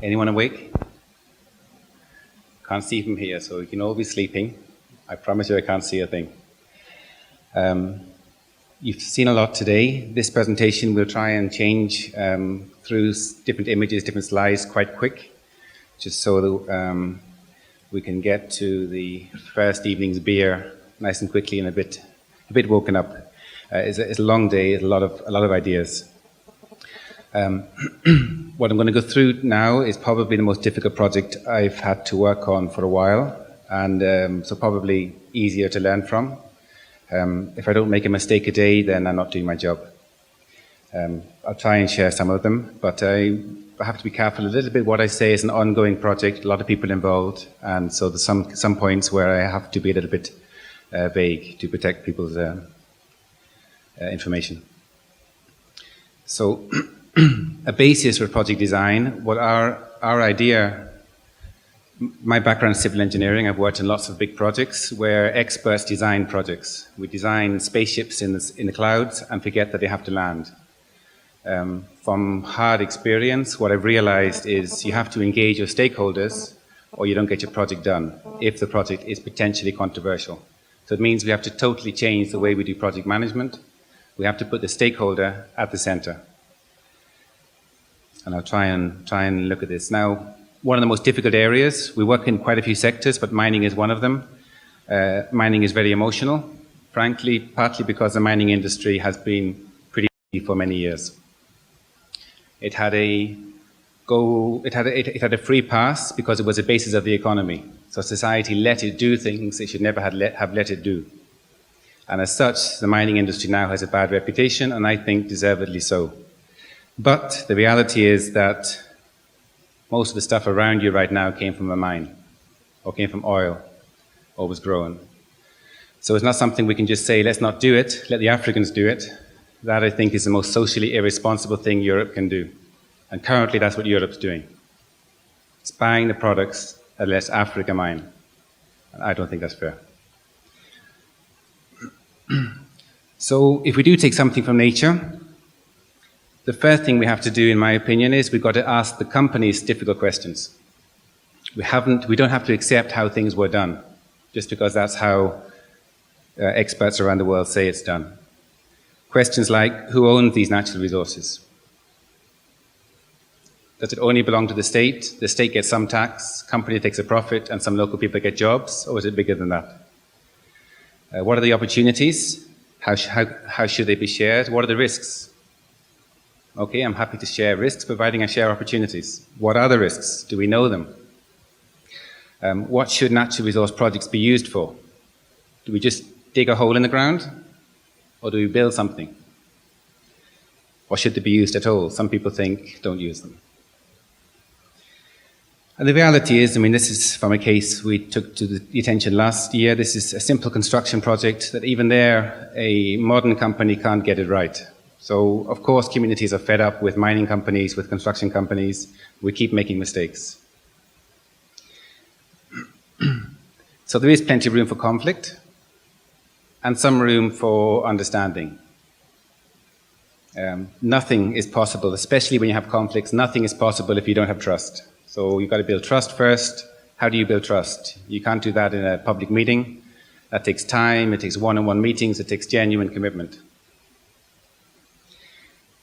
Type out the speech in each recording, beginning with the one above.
Anyone awake? Can't see from here, so you can all be sleeping. I promise you I can't see a thing. You've seen a lot today. This presentation will try and change through different images, different slides quite quick, just so that we can get to the first evening's beer nice and quickly and a bit woken up. It's a long day, it's a lot of ideas. What I'm going to go through now is probably the most difficult project I've had to work on for a while, and so probably easier to learn from. If I don't make a mistake a day, then I'm not doing my job. I'll try and share some of them, but I have to be careful a little bit. What I say is an ongoing project, a lot of people involved, and so there's some points where I have to be a little bit vague to protect people's information. So a basis for project design, what our idea, my background is civil engineering. I've worked in lots of big projects where experts design projects. We design spaceships in the clouds and forget that they have to land. From hard experience, what I've realized is you have to engage your stakeholders or you don't get your project done if the project is potentially controversial. So it means we have to totally change the way we do project management. We have to put the stakeholder at the center. And I'll try and look at this. Now, one of the most difficult areas, we work in quite a few sectors, but mining is one of them. Mining is very emotional, frankly, partly because the mining industry has been pretty for many years. It had a free pass because it was the basis of the economy. So society let it do things it should never have let it do. And as such, the mining industry now has a bad reputation, and I think deservedly so. But the reality is that most of the stuff around you right now came from a mine, or came from oil, or was grown. So it's not something we can just say, let's not do it, let the Africans do it. That, I think, is the most socially irresponsible thing Europe can do. And currently, that's what Europe's doing. It's buying the products that lets Africa mine. And I don't think that's fair. So if we do take something from nature, the first thing we have to do, in my opinion, is we've got to ask the companies difficult questions. We don't have to accept how things were done, just because that's how experts around the world say it's done. Questions like, who owns these natural resources? Does it only belong to the state? The state gets some tax, company takes a profit, and some local people get jobs, or is it bigger than that? What are the opportunities? How should they be shared? What are the risks? Okay, I'm happy to share risks, providing I share opportunities. What are the risks? Do we know them? What should natural resource projects be used for? Do we just dig a hole in the ground? Or do we build something? Or should they be used at all? Some people think, don't use them. And the reality is, this is from a case we took to the attention last year. This is a simple construction project that even there, a modern company can't get it right. So, of course, communities are fed up with mining companies, with construction companies. We keep making mistakes. So there is plenty of room for conflict and some room for understanding. Nothing is possible, especially when you have conflicts, nothing is possible if you don't have trust. So you've got to build trust first. How do you build trust? You can't do that in a public meeting. That takes time, it takes one-on-one meetings, it takes genuine commitment.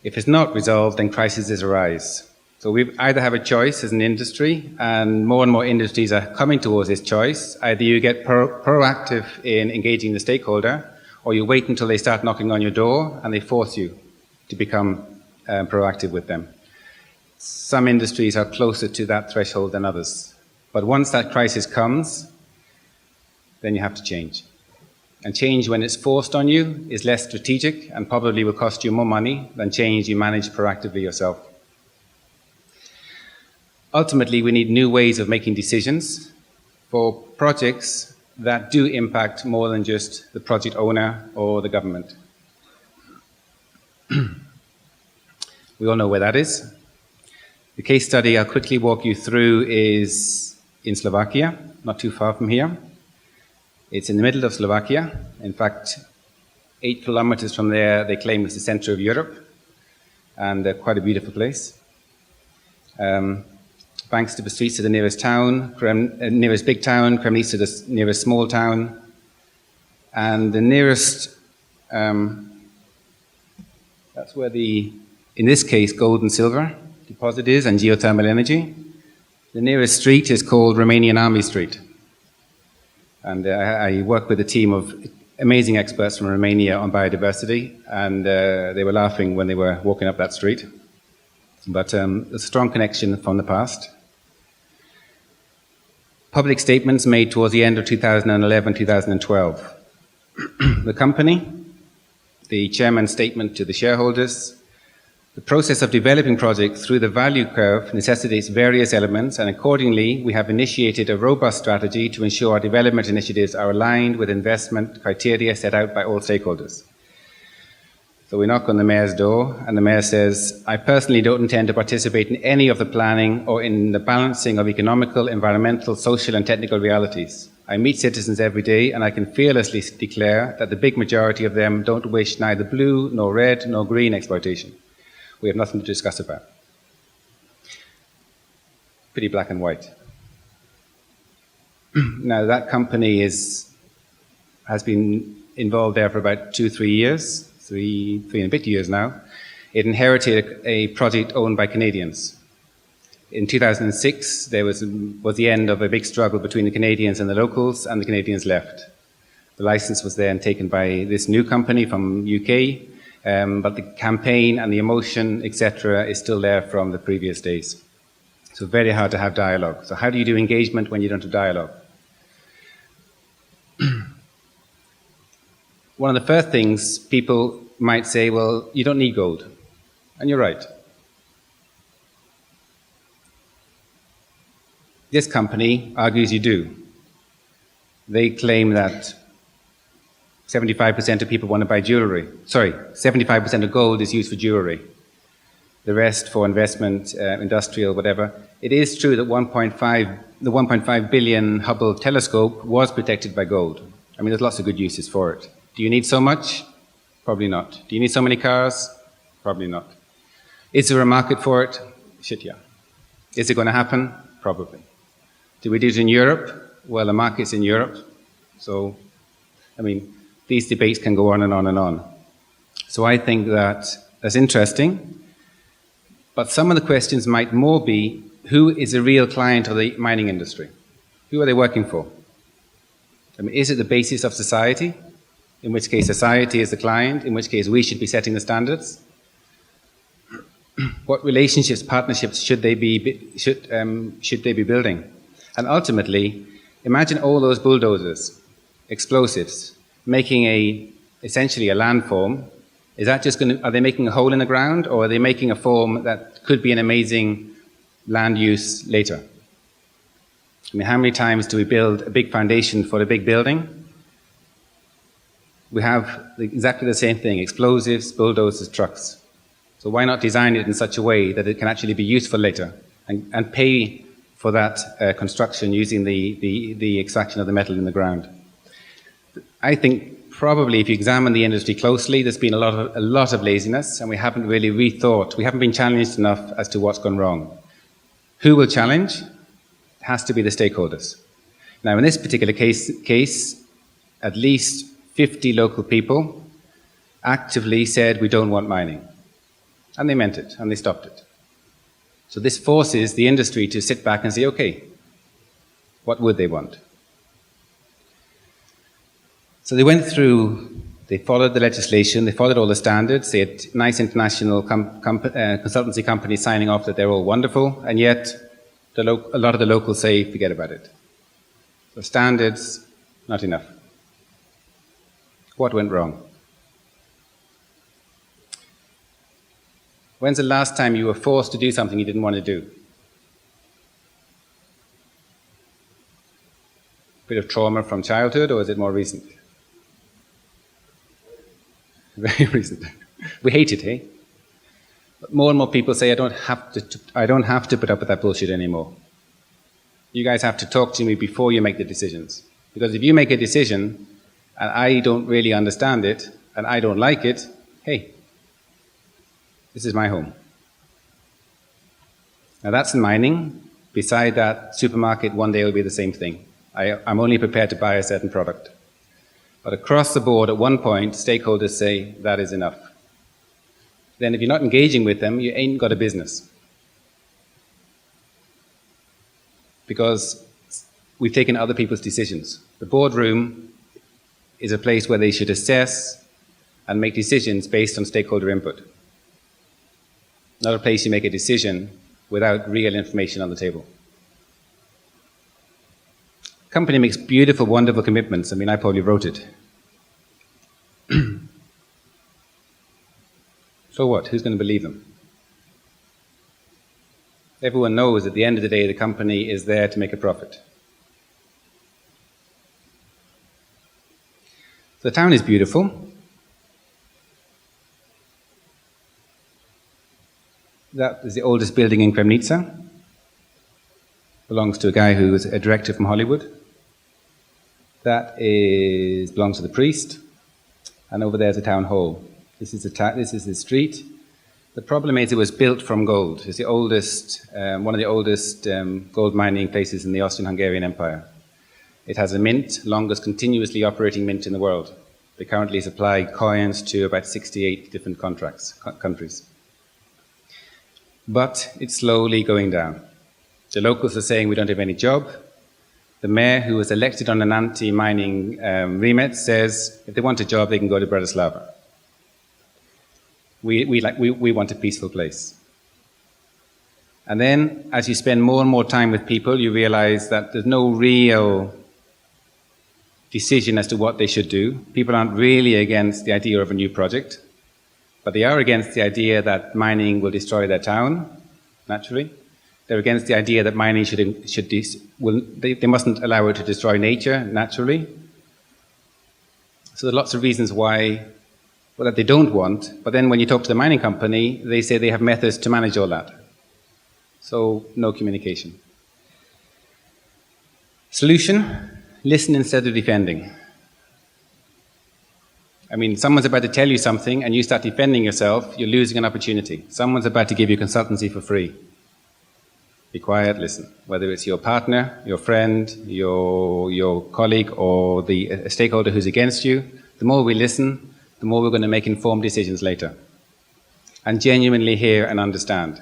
If it's not resolved, then crises arise. So we either have a choice as an industry, and more industries are coming towards this choice. Either you get proactive in engaging the stakeholder, or you wait until they start knocking on your door and they force you to become proactive with them. Some industries are closer to that threshold than others. But once that crisis comes, then you have to change. And change, when it's forced on you, is less strategic and probably will cost you more money than change you manage proactively yourself. Ultimately, we need new ways of making decisions for projects that do impact more than just the project owner or the government. We all know where that is. The case study I'll quickly walk you through is in Slovakia, not too far from here. It's in the middle of Slovakia. In fact, 8 kilometers from there, they claim it's the center of Europe, and quite a beautiful place. About banks to the streets to the nearest town, nearest big town, Kremlitz to the nearest small town, and the nearest, that's where in this case, gold and silver deposit is, and geothermal energy. The nearest street is called Romanian Army Street. And I work with a team of amazing experts from Romania on biodiversity, and they were laughing when they were walking up that street. But a strong connection from the past. Public statements made towards the end of 2011-2012. The company, the chairman's statement to the shareholders. The process of developing projects through the value curve necessitates various elements, and accordingly, we have initiated a robust strategy to ensure our development initiatives are aligned with investment criteria set out by all stakeholders. So we knock on the mayor's door, and the mayor says, I personally don't intend to participate in any of the planning or in the balancing of economical, environmental, social, and technical realities. I meet citizens every day, and I can fearlessly declare that the big majority of them don't wish neither blue, nor red, nor green exploitation. We have nothing to discuss about. Pretty black and white. Now, that company has been involved there for about 2-3 years, three and a bit years now. It inherited a project owned by Canadians. In 2006, there was the end of a big struggle between the Canadians and the locals, and the Canadians left. The license was then taken by this new company from UK, but the campaign and the emotion, etc., is still there from the previous days. So very hard to have dialogue. So how do you do engagement when you don't have dialogue? One of the first things people might say, well, you don't need gold. And you're right. This company argues you do. They claim that 75% of people want to buy jewelry. Sorry, 75% of gold is used for jewelry. The rest for investment, industrial, whatever. It is true that the 1.5 billion Hubble telescope was protected by gold. I mean, there's lots of good uses for it. Do you need so much? Probably not. Do you need so many cars? Probably not. Is there a market for it? Shit, yeah. Is it going to happen? Probably. Do we do it in Europe? Well, the market's in Europe. So, I mean, these debates can go on and on and on. So I think that's interesting. But some of the questions might more be, who is a real client of the mining industry? Who are they working for? I mean, is it the basis of society? In which case society is the client, in which case we should be setting the standards? What relationships, partnerships should they be building? And ultimately, imagine all those bulldozers, explosives, making essentially a landform. Is that just are they making a hole in the ground, or are they making a form that could be an amazing land use later? I mean, how many times do we build a big foundation for a big building? We have exactly the same thing, explosives, bulldozers, trucks. So why not design it in such a way that it can actually be useful later and pay for that construction using the extraction of the metal in the ground? I think probably if you examine the industry closely, there's been a lot of laziness, and we haven't really rethought. We haven't been challenged enough as to what's gone wrong. Who will challenge? It has to be the stakeholders. Now, in this particular case, at least 50 local people actively said, we don't want mining. And they meant it, and they stopped it. So this forces the industry to sit back and say, okay, what would they want? So they went through, they followed the legislation, they followed all the standards, they had nice international consultancy companies signing off that they're all wonderful, and yet a lot of the locals say, forget about it. So standards, not enough. What went wrong? When's the last time you were forced to do something you didn't want to do? Bit of trauma from childhood, or is it more recent? Very recent. We hate it, eh? But more and more people say, I don't have to put up with that bullshit anymore. You guys have to talk to me before you make the decisions. Because if you make a decision and I don't really understand it and I don't like it, hey, this is my home. Now that's in mining. Beside that, supermarket one day will be the same thing. I'm only prepared to buy a certain product. But across the board, at one point, stakeholders say, that is enough. Then if you're not engaging with them, you ain't got a business. Because we've taken other people's decisions. The boardroom is a place where they should assess and make decisions based on stakeholder input. Not a place you make a decision without real information on the table. Company makes beautiful, wonderful commitments. I mean, I probably wrote it. So what? Who's going to believe them? Everyone knows at the end of the day the company is there to make a profit. The town is beautiful. That is the oldest building in Kremnica. Belongs to a guy who was a director from Hollywood. That belongs to the priest. And over there is a town hall. This is the street. The problem is it was built from gold. It's the oldest, one of the oldest gold mining places in the Austrian-Hungarian Empire. It has a mint, longest continuously operating mint in the world. They currently supply coins to about 68 different countries. But it's slowly going down. The locals are saying we don't have any job. The mayor, who was elected on an anti-mining remit, says if they want a job, they can go to Bratislava. We want a peaceful place. And then, as you spend more and more time with people, you realize that there's no real decision as to what they should do. People aren't really against the idea of a new project, but they are against the idea that mining will destroy their town, naturally. They're against the idea that mining they mustn't allow it to destroy nature, naturally. So there are lots of reasons why, well, that they don't want, but then when you talk to the mining company, they say they have methods to manage all that. So, no communication. Solution, listen instead of defending. I mean, someone's about to tell you something and you start defending yourself, you're losing an opportunity. Someone's about to give you consultancy for free. Be quiet, listen. Whether it's your partner, your friend, your colleague, or a stakeholder who's against you, the more we listen, the more we're going to make informed decisions later. And genuinely hear and understand.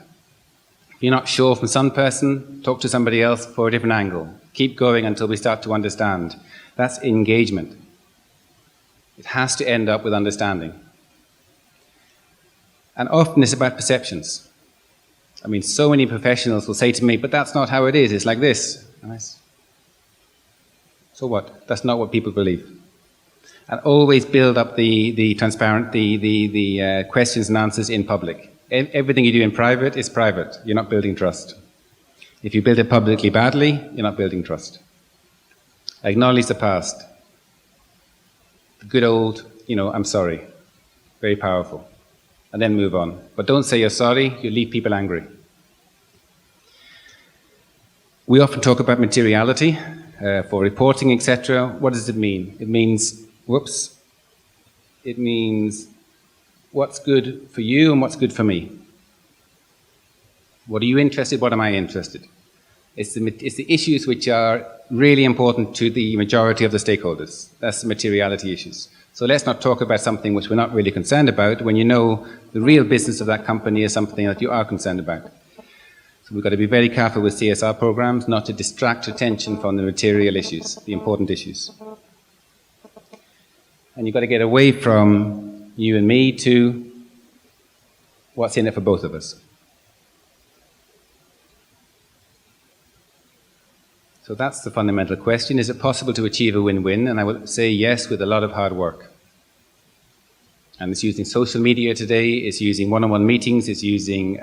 If you're not sure from some person, talk to somebody else for a different angle. Keep going until we start to understand. That's engagement. It has to end up with understanding. And often it's about perceptions. I mean, so many professionals will say to me, but that's not how it is, it's like this. So what? That's not what people believe. And always build up the questions and answers in public. Everything you do in private is private. You're not building trust. If you build it publicly badly, you're not building trust. Acknowledge the past. The good old, I'm sorry. Very powerful. And then move on. But don't say you're sorry, you leave people angry. We often talk about materiality for reporting, etc. What does it mean? It means, it means what's good for you and what's good for me. What are you interested, what am I interested? It's the issues which are really important to the majority of the stakeholders. That's the materiality issues. So let's not talk about something which we're not really concerned about when you know the real business of that company is something that you are concerned about. So we've got to be very careful with CSR programs not to distract attention from the material issues, the important issues. And you've got to get away from you and me to what's in it for both of us. So that's the fundamental question. Is it possible to achieve a win-win? And I will say yes, with a lot of hard work. And it's using social media today, it's using one-on-one meetings, it's using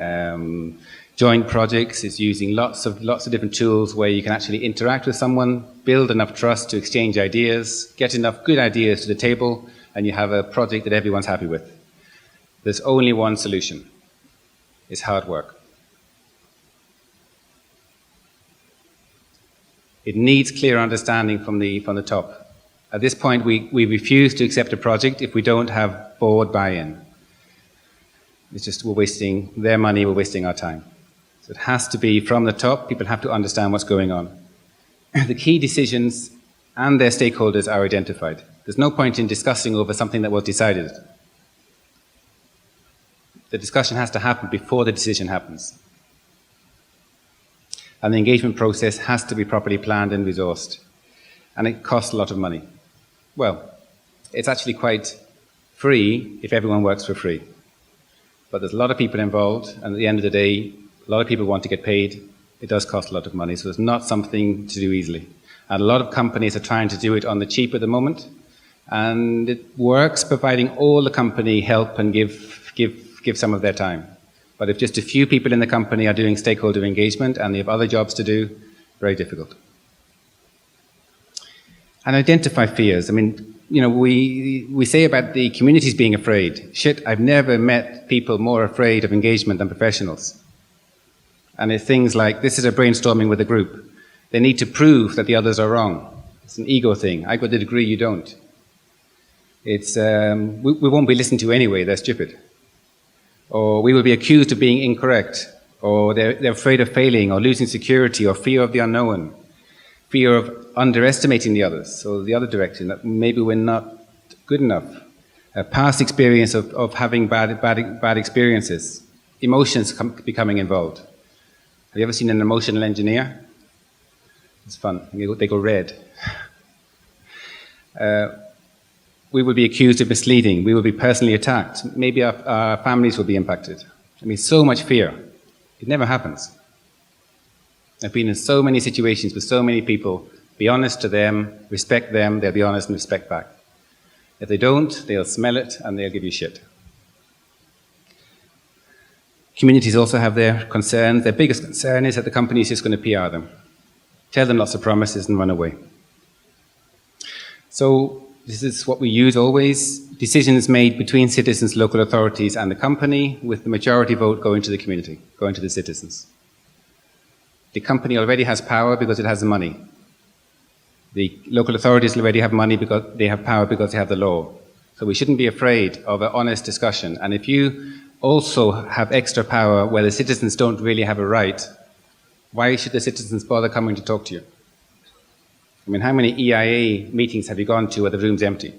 joint projects, it's using lots of different tools where you can actually interact with someone, build enough trust to exchange ideas, get enough good ideas to the table, and you have a project that everyone's happy with. There's only one solution. It's hard work. It needs clear understanding from the top. At this point, we refuse to accept a project if we don't have board buy-in. It's just we're wasting their money, we're wasting our time. So it has to be from the top, people have to understand what's going on. The key decisions and their stakeholders are identified. There's no point in discussing over something that was decided. The discussion has to happen before the decision happens. And the engagement process has to be properly planned and resourced. And it costs a lot of money. Well, it's actually quite free if everyone works for free. But there's a lot of people involved, and at the end of the day, a lot of people want to get paid. It does cost a lot of money, so it's not something to do easily. And a lot of companies are trying to do it on the cheap at the moment, and it works, providing all the company help and give some of their time. But if just a few people in the company are doing stakeholder engagement and they have other jobs to do, very difficult. And identify fears. I mean, you know, we say about the communities being afraid. Shit, I've never met people more afraid of engagement than professionals. And it's things like, this is a brainstorming with a group. They need to prove that the others are wrong. It's an ego thing. I got the degree, you don't. It's, we won't be listened to anyway, they're stupid. Or we will be accused of being incorrect. Or they're afraid of failing, or losing security, or fear of the unknown. Fear of underestimating the others, so the other direction, that maybe we're not good enough. A past experience of having bad experiences. Emotions becoming involved. Have you ever seen an emotional engineer? It's fun. They go red. We will be accused of misleading. We will be personally attacked. Maybe our families will be impacted. I mean, so much fear. It never happens. I've been in so many situations with so many people. Be honest to them, respect them, they'll be honest and respect back. If they don't, they'll smell it and they'll give you shit. Communities also have their concerns. Their biggest concern is that the company is just going to PR them. Tell them lots of promises and run away. So this is what we use always. Decisions made between citizens, local authorities and the company, with the majority vote going to the community, going to the citizens. The company already has power because it has the money. The local authorities already have money because they have power because they have the law. So we shouldn't be afraid of an honest discussion. And if you also have extra power where the citizens don't really have a right, why should the citizens bother coming to talk to you? I mean, how many EIA meetings have you gone to where the room's empty?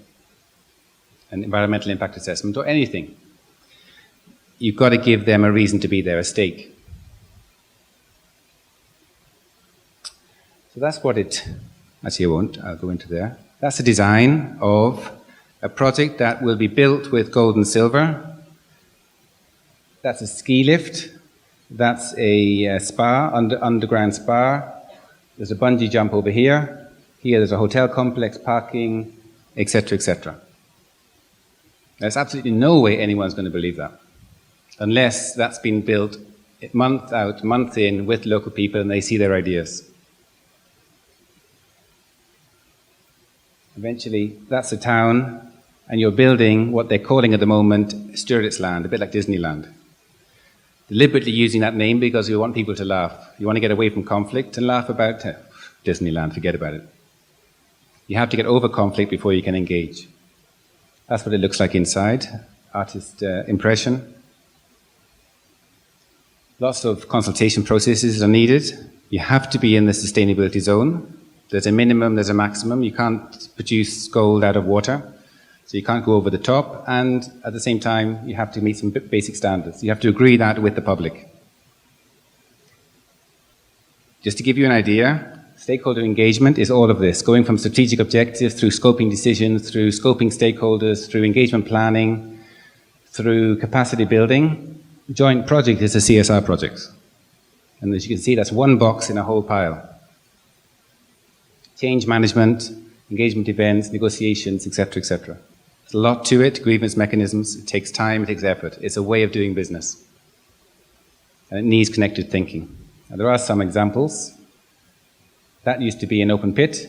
An environmental impact assessment or anything. You've got to give them a reason to be there, a stake. So that's what it, actually I won't, I'll go into there. That's a design of a project that will be built with gold and silver. That's a ski lift. That's a spa, underground spa. There's a bungee jump over here. Here there's a hotel complex, parking, etc., etc. There's absolutely no way anyone's going to believe that. Unless that's been built month out, month in with local people and they see their ideas. Eventually, that's a town, and you're building what they're calling at the moment Studiu's land, a bit like Disneyland. Deliberately using that name because you want people to laugh. You want to get away from conflict and laugh about Disneyland, forget about it. You have to get over conflict before you can engage. That's what it looks like inside, artist impression. Lots of consultation processes are needed. You have to be in the sustainability zone. There's a minimum, there's a maximum. You can't produce gold out of water, so you can't go over the top. And at the same time, you have to meet some basic standards. You have to agree that with the public. Just to give you an idea, stakeholder engagement is all of this, going from strategic objectives through scoping decisions, through scoping stakeholders, through engagement planning, through capacity building. Joint project is a CSR project. And as you can see, that's one box in a whole pile. Change management, engagement events, negotiations, etc., etc. There's a lot to it, grievance mechanisms. It takes time, it takes effort. It's a way of doing business. And it needs connected thinking. And there are some examples. That used to be an open pit,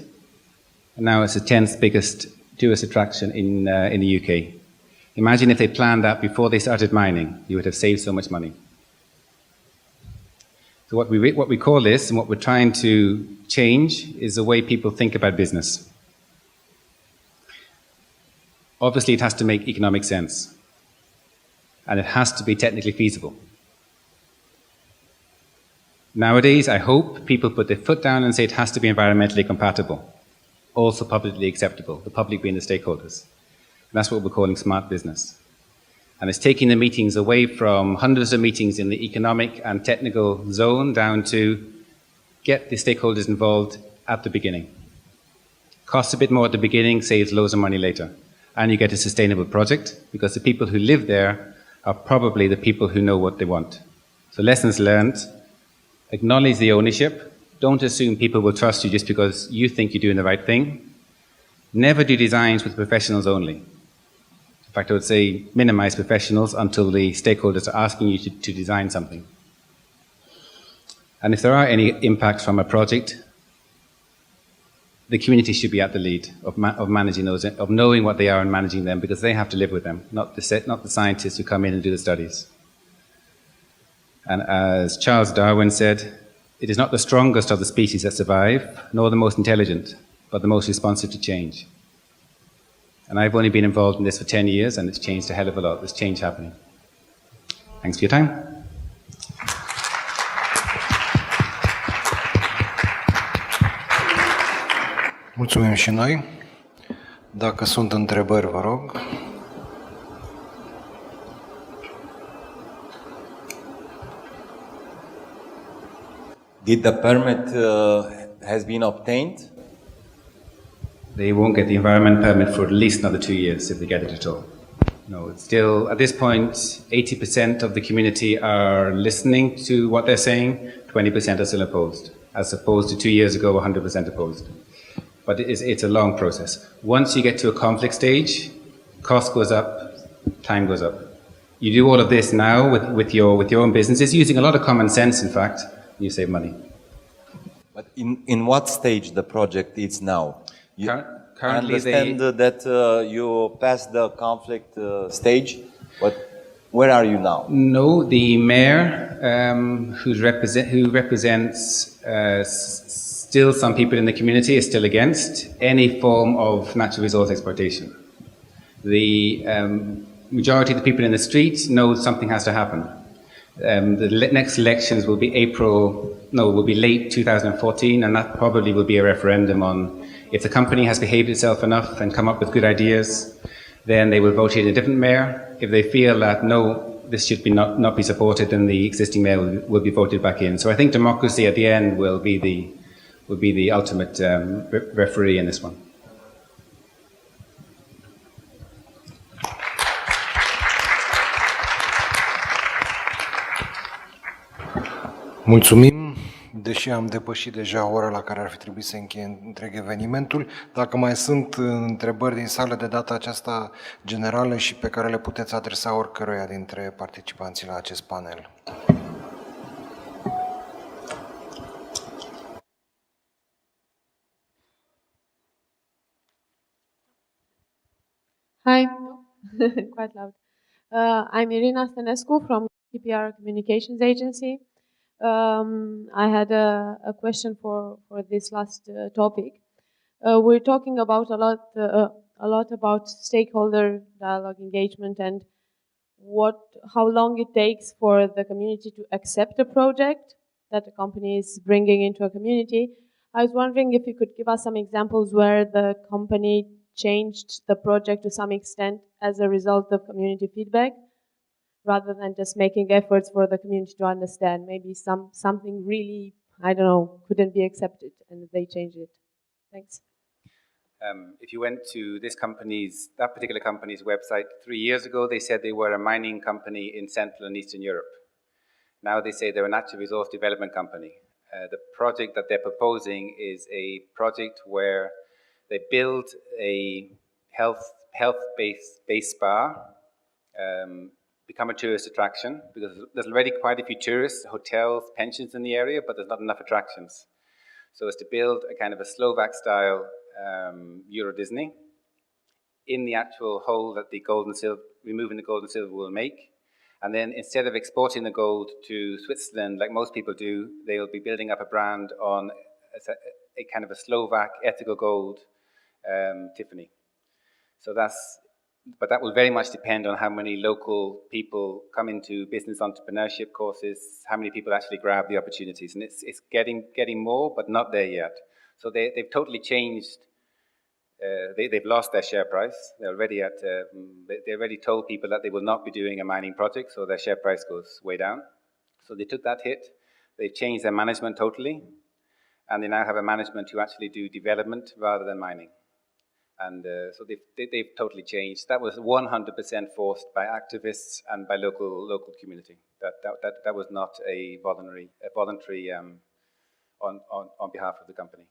and now it's the 10th biggest tourist attraction in the UK. Imagine if they planned that before they started mining. You would have saved so much money. So what we call this, and what we're trying to change, is the way people think about business. Obviously, it has to make economic sense, and it has to be technically feasible. Nowadays, I hope people put their foot down and say it has to be environmentally compatible, also publicly acceptable, the public being the stakeholders. And that's what we're calling smart business. And it's taking the meetings away from hundreds of meetings in the economic and technical zone down to get the stakeholders involved at the beginning. Costs a bit more at the beginning, saves loads of money later. And you get a sustainable project because the people who live there are probably the people who know what they want. So lessons learned, acknowledge the ownership. Don't assume people will trust you just because you think you're doing the right thing. Never do designs with professionals only. In fact, I would say minimize professionals until the stakeholders are asking you to design something. And if there are any impacts from a project, the community should be at the lead of managing those, of knowing what they are and managing them, because they have to live with them, not the scientists who come in and do the studies. And as Charles Darwin said, it is not the strongest of the species that survive, nor the most intelligent, but the most responsive to change. And I've only been involved in this for 10 years, and it's changed a hell of a lot. There's change happening. Thanks for your time. Mulțumim și noi. Dacă sunt întrebări, vă rog. Did the permit has been obtained? They won't get the environment permit for at least another 2 years if they get it at all. No, it's still, at this point, 80% of the community are listening to what they're saying, 20% are still opposed, as opposed to 2 years ago, 100% opposed. But it's a long process. Once you get to a conflict stage, cost goes up, time goes up. You do all of this now with your own businesses, using a lot of common sense, in fact, you save money. But in what stage the project is now? Currently, I understand that you passed the conflict stage, but where are you now? No, the mayor, who represents still some people in the community, is still against any form of natural resource exploitation. The majority of the people in the streets know something has to happen. The next elections will be late 2014, and that probably will be a referendum on if the company has behaved itself enough and come up with good ideas, then they will vote in a different mayor. If they feel that no, this should be not be supported, then the existing mayor will be voted back in. So I think democracy at the end will be the ultimate referee in this one. Mulțumim, deși am depășit deja ora la care ar fi trebuit să încheie întreg evenimentul. Dacă mai sunt întrebări din sală de data aceasta generale și pe care le puteți adresa oricăruia dintre participanții la acest panel. Hi, quite loud. I'm Irina Stănescu from TPR Communications Agency. I had a question for this last topic. We're talking about a lot about stakeholder dialogue engagement and how long it takes for the community to accept a project that a company is bringing into a community. I was wondering if you could give us some examples where the company changed the project to some extent as a result of community feedback, rather than just making efforts for the community to understand. Maybe something really, I don't know, couldn't be accepted and they changed it. Thanks. If you went to that particular company's website 3 years ago, they said they were a mining company in Central and Eastern Europe. Now they say they're a natural resource development company. The project that they're proposing is a project where they build a health-based spa, become a tourist attraction, because there's already quite a few tourists, hotels, pensions in the area, but there's not enough attractions. So it's to build a kind of a Slovak-style Euro Disney in the actual hole that removing the gold and silver will make. And then instead of exporting the gold to Switzerland, like most people do, they'll be building up a brand on a kind of a Slovak ethical gold Tiffany. So but that will very much depend on how many local people come into business entrepreneurship courses, how many people actually grab the opportunities. And it's getting more, but not there yet. So they've totally changed. They've lost their share price. They're already at. They already told people that they will not be doing a mining project, so their share price goes way down. So they took that hit. They've changed their management totally, and they now have a management who actually do development rather than mining. And so they've totally changed. That was 100% forced by activists and by local community. That was not a voluntary on behalf of the company.